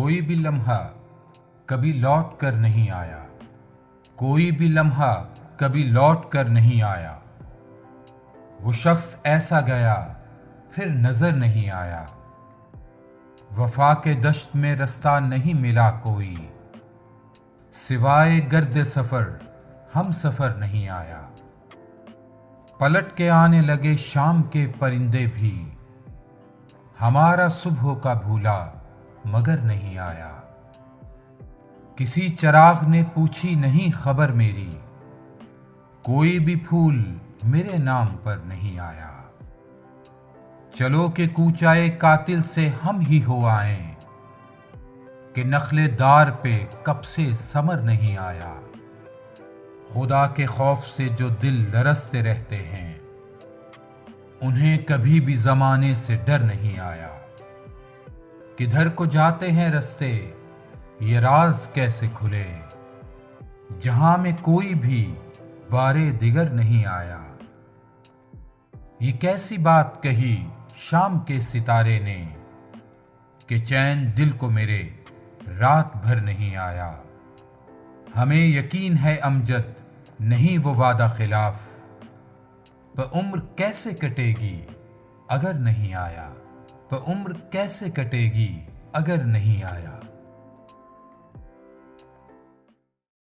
कोई भी लम्हा कभी लौट कर नहीं आया, कोई भी लम्हा कभी लौट कर नहीं आया। वो शख्स ऐसा गया फिर नजर नहीं आया। वफा के दश्त में रास्ता नहीं मिला कोई, सिवाय गर्द सफर हम सफर नहीं आया। पलट के आने लगे शाम के परिंदे भी, हमारा सुबह का भूला मगर नहीं आया। किसी चिराग ने पूछी नहीं खबर मेरी, कोई भी फूल मेरे नाम पर नहीं आया। चलो के कूचाए कातिल से हम ही हो आए, कि नखले दार पे कब से समर नहीं आया। खुदा के खौफ से जो दिल लरसते रहते हैं, उन्हें कभी भी जमाने से डर नहीं आया। किधर को जाते हैं रस्ते ये राज कैसे खुले, जहां में कोई भी बारे दिगर नहीं आया। ये कैसी बात कही शाम के सितारे ने, कि चैन दिल को मेरे रात भर नहीं आया। हमें यकीन है अमजद नहीं वो वादा खिलाफ, पर उम्र कैसे कटेगी अगर नहीं आया, पर उम्र कैसे कटेगी अगर नहीं आया।